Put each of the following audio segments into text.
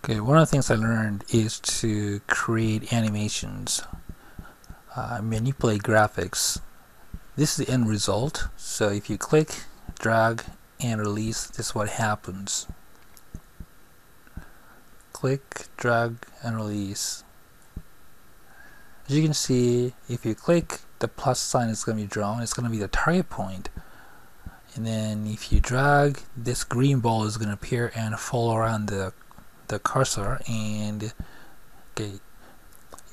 Okay, one of the things I learned is to create animations, manipulate graphics. This is the end result. So if you click, drag, and release, this is what happens. Click, drag, and release. As you can see, if you click, the plus sign is going to be drawn. It's going to be the target point. And then if you drag, this green ball is going to appear and follow around the cursor, and okay,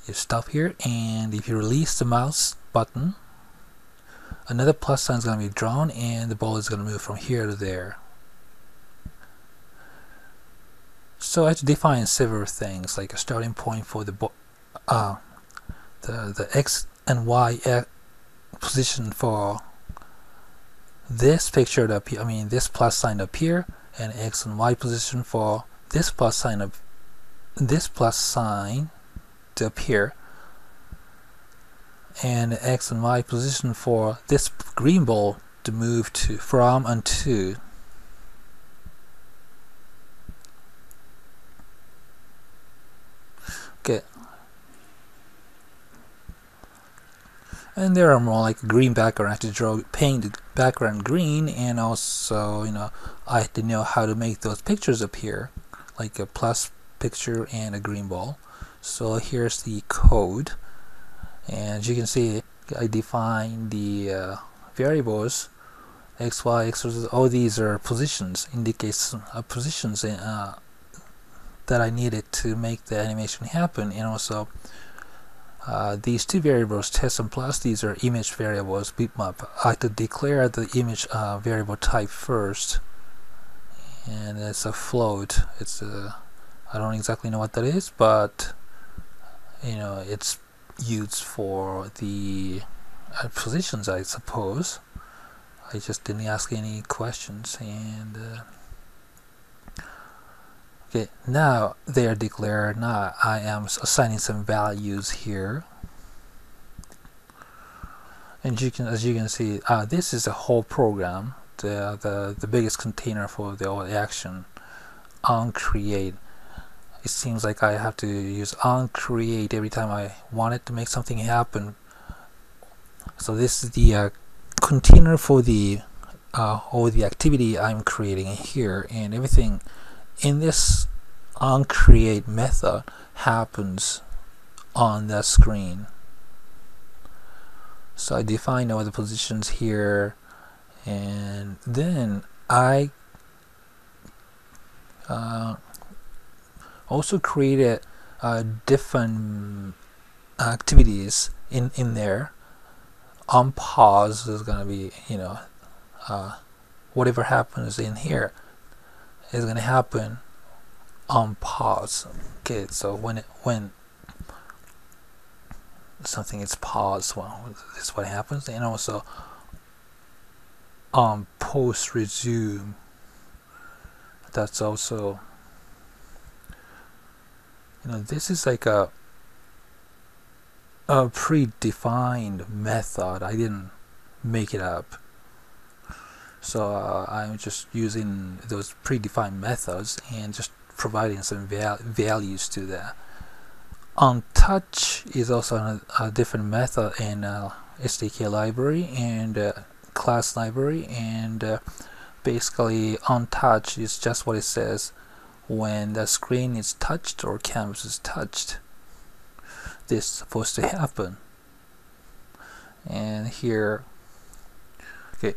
you stop here, and if you release the mouse button, another plus sign is going to be drawn and the ball is going to move from here to there. So I have to define several things, like a starting point for the X and Y position for this picture to appear, this plus sign to appear, and X and Y position for this plus sign to appear, and X and Y position for this green ball to move to from and to. Okay, and there are more like green background. I have to paint the background green, and also I have to know how to make those pictures appear, like a plus picture and a green ball. So here's the code, and as you can see, I define the variables x, y, x. All these are positions, indicates positions that I needed to make the animation happen. And also these two variables, test and plus, these are image variables. Bitmap, I have to declare the image variable type first, and it's a float. It's I don't exactly know what that is, but it's used for the positions, I suppose. I just didn't ask any questions. And okay, now they are declared. Now I am assigning some values here, and as you can see, this is a whole program, the biggest container for the whole action on create. It seems like I have to use on create every time I wanted to make something happen. So this is the container for the all the activity I'm creating here, and everything in this on create method happens on the screen. So I define all the positions here, and then I also created different activities in there. On pause is going to be whatever happens in here is going to happen on pause. Okay, so when something is paused, well, this is what happens. And also on post resume, that's also this is like a predefined method. I didn't make it up. So I'm just using those predefined methods and just providing some values to that. On touch is also a different method in SDK library and class library, and basically on touch is just what it says. When the screen is touched or canvas is touched, this is supposed to happen. And here, okay,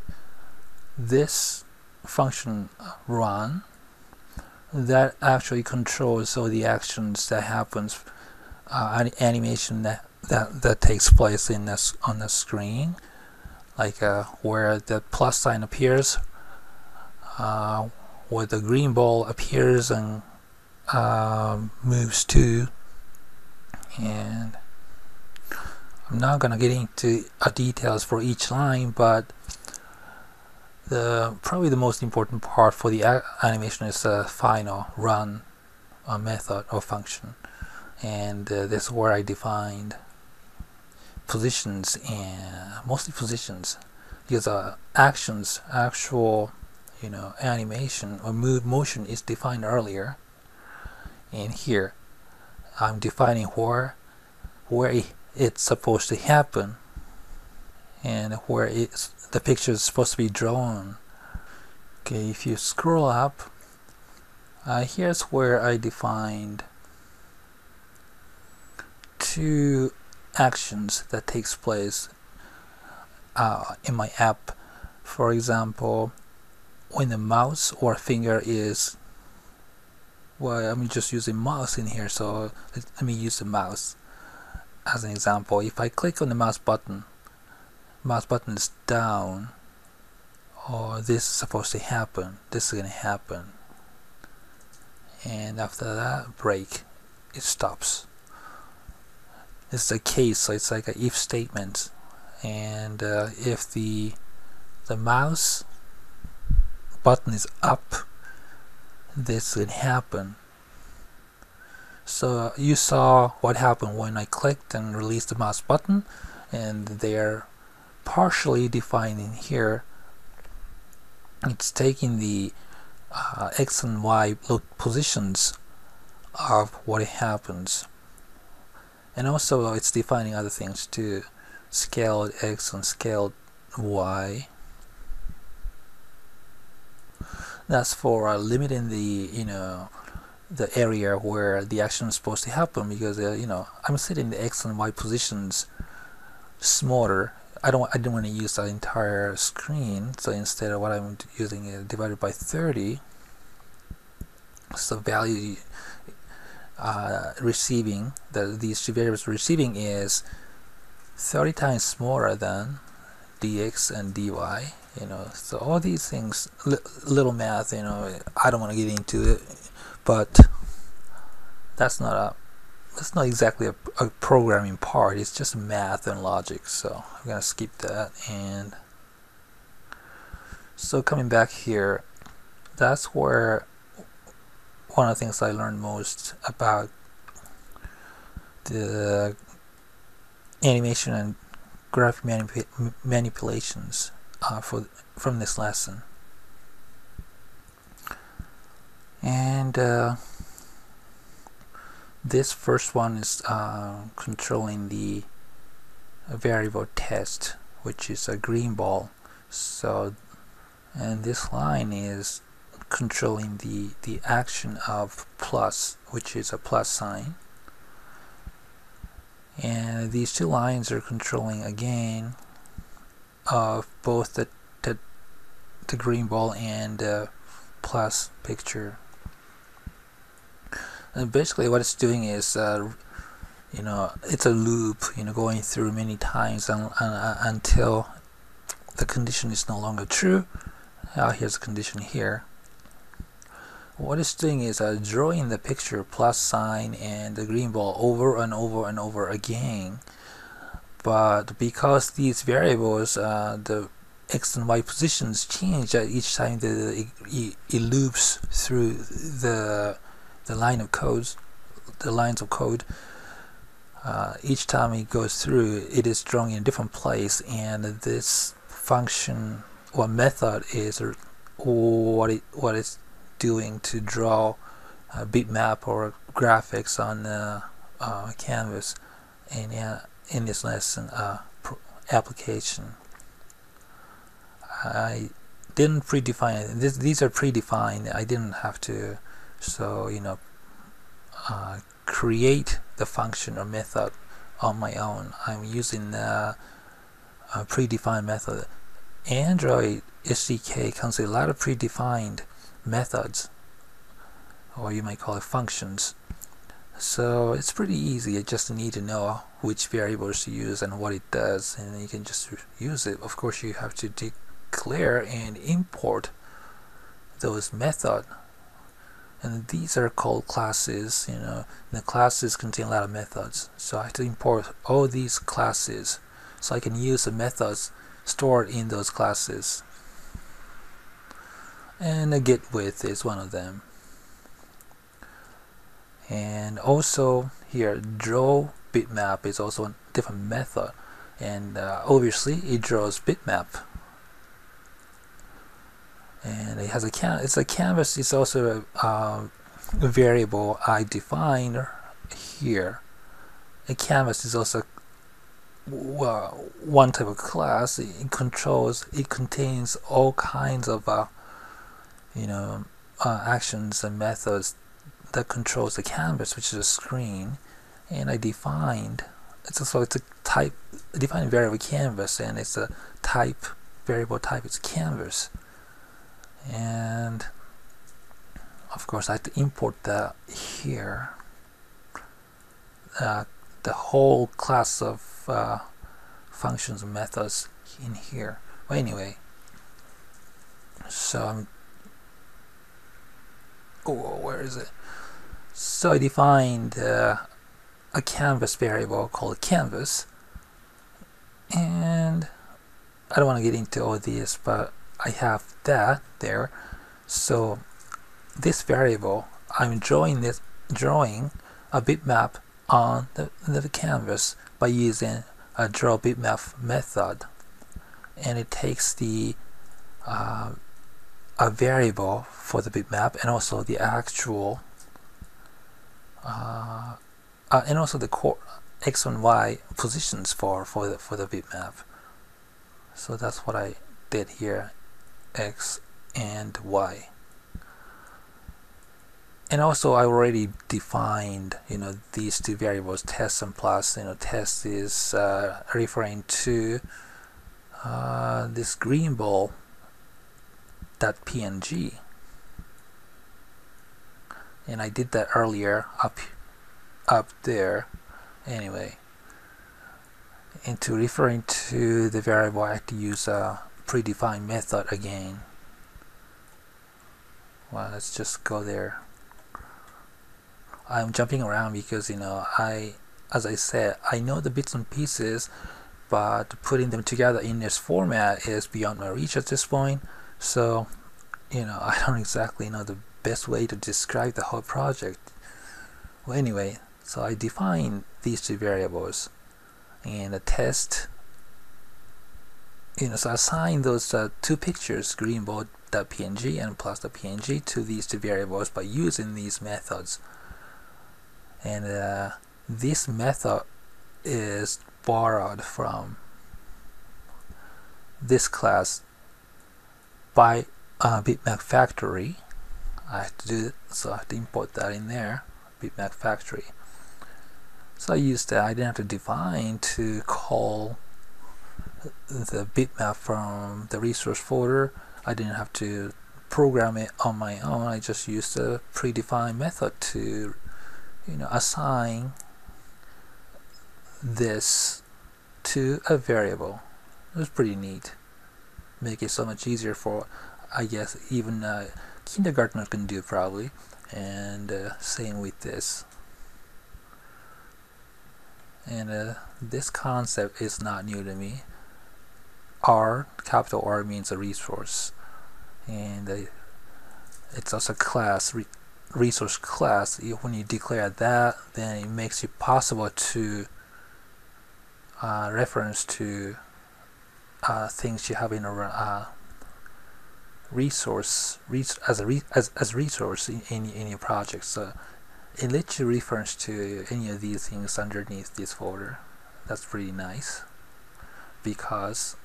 this function run, that actually controls all the actions that happens, animation that takes place in this on the screen, like where the plus sign appears, where the green ball appears and moves to. And I'm not gonna get into details for each line, but probably the most important part for the animation is the final run method or function, and this is where I defined positions, and mostly positions, because actions, actual animation or motion is defined earlier, And here I'm defining where it's supposed to happen and where the picture is supposed to be drawn. Okay, if you scroll up, here's where I defined two actions that takes place in my app. For example, when the mouse or finger is, well, I'm just using mouse in here, so let me use the mouse as an example. If I click on the mouse button is down, or this is supposed to happen, this is going to happen, and after that break, it stops. It's a case, so it's like an if statement, and if the mouse button is up, this would happen. So you saw what happened when I clicked and released the mouse button, and they're partially defined in here. It's taking the X and Y positions of what happens, and also it's defining other things too, scaled X and scaled Y. That's for limiting the the area where the action is supposed to happen, because I'm setting the X and Y positions smaller. I didn't want to use the entire screen, so instead of what I'm using is divided by 30. So value receiving, these two variables receiving is 30 times smaller than dx and dy. So all these things, little math, I don't want to get into it, but that's not exactly a programming part. It's just math and logic, so I'm gonna skip that. And so coming back here, that's where one of the things I learned most about the animation and graphic manipulations from this lesson. And this first one is controlling the variable test, which is a green ball. So, and this line is controlling the action of plus, which is a plus sign. And these two lines are controlling again of both the green ball and plus picture. And basically what it's doing is it's a loop, going through many times until the condition is no longer true. Here's the condition here. What it's doing is drawing the picture plus sign and the green ball over and over and over again. But because these variables, the X and Y positions change each time it loops through the lines of code, each time it goes through, it is drawn in a different place, and this function or method is what it's doing to draw a bitmap or graphics on canvas. And in this lesson application, I didn't predefine it. These are predefined. I didn't have to create the function or method on my own. I'm using a predefined method. Android SDK comes with a lot of predefined methods, or you might call it functions. So it's pretty easy. You just need to know which variables to use and what it does, and then you can just use it. Of course, you have to declare and import those methods, and these are called classes. The classes contain a lot of methods, so I have to import all these classes so I can use the methods stored in those classes. And a get with is one of them. And also here, draw bitmap is also a different method, and obviously it draws bitmap, and it has it's a canvas. It's also variable I defined here. A canvas is also one type of class. It contains all kinds of actions and methods that controls the canvas, which is a screen. And I defined it's a type defined variable canvas, and it's a variable type is canvas. And of course I have to import that here, the whole class of functions and methods in here. Well, anyway, so where is it? So I defined a canvas variable called canvas, and I don't want to get into all this, but I have that there. So this variable, I'm drawing a bitmap on the canvas by using a draw bitmap method, and it takes the a variable for the bitmap and also the actual and also the x and y positions for the bitmap. So that's what I did here, x and y. And also I already defined these two variables, test and plus. Test is referring to this green ball .png, and I did that earlier up there. Anyway, and to referring to the variable, I have to use a predefined method again. Well, let's just go there. I'm jumping around because as I said, I know the bits and pieces, but putting them together in this format is beyond my reach at this point. So I don't exactly know the best way to describe the whole project. Well, anyway, so I define these two variables and a test. So I assign those two pictures, greenball.png and plus.png, to these two variables by using these methods. And this method is borrowed from this class by bitmap factory. I have to do it, so I have to import that in there, bitmap factory. So I used that. I didn't have to define to call the bitmap from the resource folder. I didn't have to program it on my own. I just used a predefined method to assign this to a variable. It was pretty neat. Make it so much easier for, I guess, even kindergartners can do probably. And same with this. And this concept is not new to me. Capital R means a resource, and it's also a class, resource class. When you declare that, then it makes it possible to reference to things you have in a resource as resource in your project. So it lets you reference to any of these things underneath this folder. That's pretty nice, because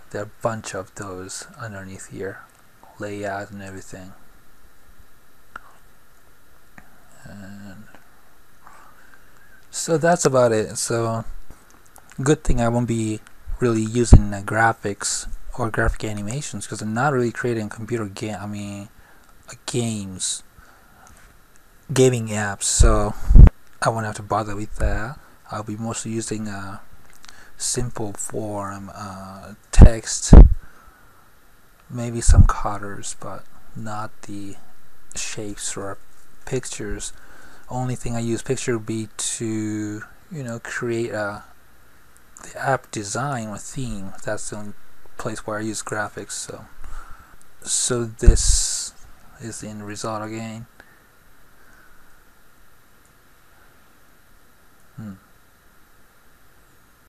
there are a bunch of those underneath here, layout and everything. And so that's about it. So good thing I won't be really using graphics or graphic animations, because I'm not really creating computer gaming apps, so I won't have to bother with that. I'll be mostly using simple form text, maybe some colors, but not the shapes or pictures. Only thing I use picture would be to create the app design or theme. That's the only place where I use graphics. So this is the end result again.